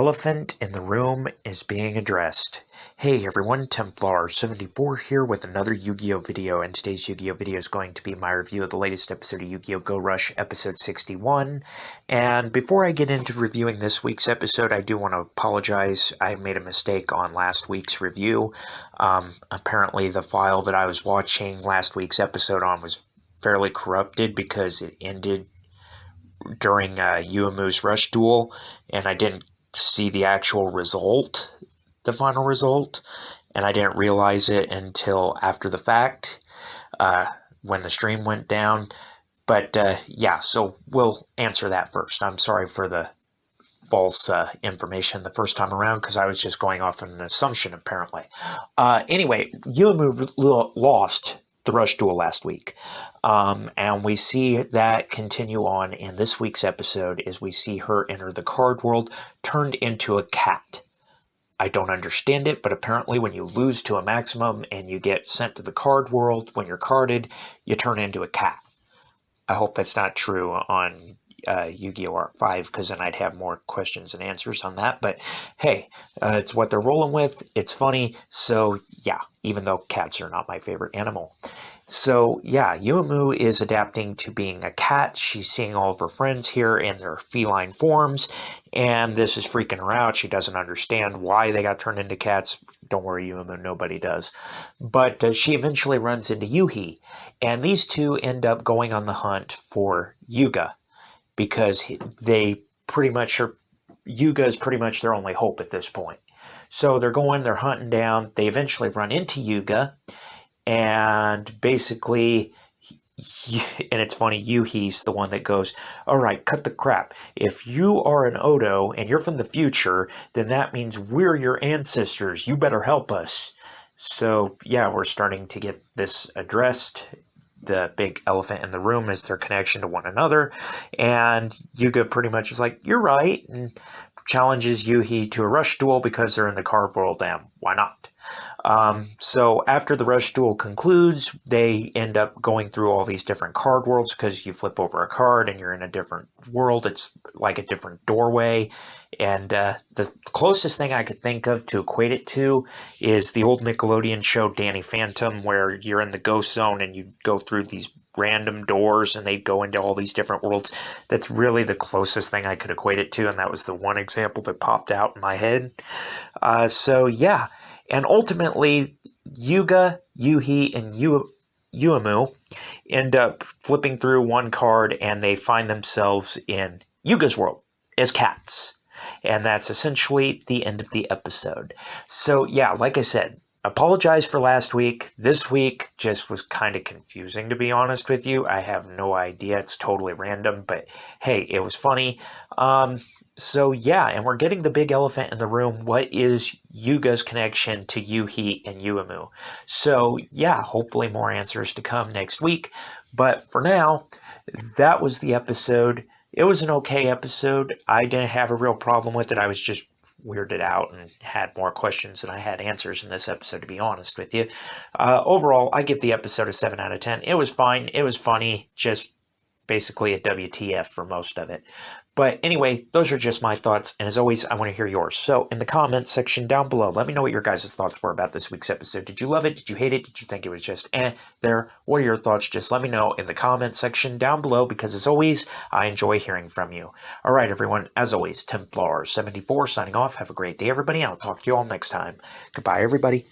elephant in the room is being addressed. Hey everyone, Templar74 here with another Yu-Gi-Oh video, and today's Yu-Gi-Oh video is going to be my review of the latest episode of Yu-Gi-Oh! Go Rush episode 61. And before I get into reviewing this week's episode, I do want to apologize. I made a mistake on last week's review. Apparently the file that I was watching last week's episode on was fairly corrupted because it ended during Uemu's Rush Duel, and I didn't see the actual result, the final result, and I didn't realize it until after the fact, when the stream went down. But yeah, so we'll answer that first. I'm sorry for the false information the first time around, because I was just going off an assumption, apparently. Anyway, Uemu lost the Rush Duel last week. And we see that continue on in this week's episode as we see her enter the card world turned into a cat. I don't understand it, but apparently when you lose to a maximum and you get sent to the card world, when you're carded, you turn into a cat. I hope that's not true on Yu-Gi-Oh! R5, because then I'd have more questions and answers on that. But hey, it's what they're rolling with. It's funny. So yeah, even though cats are not my favorite animal. So yeah, Uemu is adapting to being a cat. She's seeing all of her friends here in their feline forms, and this is freaking her out. She doesn't understand why they got turned into cats. Don't worry, Uemu, nobody does. But she eventually runs into Yuhi, and these two end up going on the hunt for Yuga, because they pretty much are, Yuga is pretty much their only hope at this point. So they're hunting down, they eventually run into Yuga, and basically, and it's funny, Yuhi's the one that goes, all right, cut the crap. If you are an Odo and you're from the future, then that means we're your ancestors. You better help us. So yeah, we're starting to get this addressed. The big elephant in the room is their connection to one another. And Yuga pretty much is like, you're right, and challenges Yuhi to a Rush Duel because they're in the card world. Damn, why not? So after the Rush Duel concludes, they end up going through all these different card worlds, because you flip over a card and you're in a different world. It's like a different doorway. And the closest thing I could think of to equate it to is the old Nickelodeon show Danny Phantom, where you're in the ghost zone and you go through these random doors and they go into all these different worlds. That's really the closest thing I could equate it to, and that was the one example that popped out in my head. So yeah. And ultimately, Yuga, Yuhi, and Uemu end up flipping through one card, and they find themselves in Yuga's world as cats. And that's essentially the end of the episode. So yeah, like I said, apologize for last week. This week just was kind of confusing, to be honest with you. I have no idea. It's totally random, but hey, it was funny. So yeah, and we're getting the big elephant in the room. What is Yuga's connection to Yuhi and Uemu? So yeah, hopefully more answers to come next week. But for now, that was the episode. It was an okay episode. I didn't have a real problem with it. I was just weirded out and had more questions than I had answers in this episode, to be honest with you. Overall, I give the episode a 7 out of 10. It was fine. It was funny. Just basically a WTF for most of it. But anyway, those are just my thoughts, and as always, I want to hear yours. So in the comments section down below, let me know what your guys' thoughts were about this week's episode. Did you love it? Did you hate it? Did you think it was just there? What are your thoughts? Just let me know in the comments section down below, because as always, I enjoy hearing from you. All right, everyone, as always, Templar74 signing off. Have a great day, everybody. I'll talk to you all next time. Goodbye, everybody.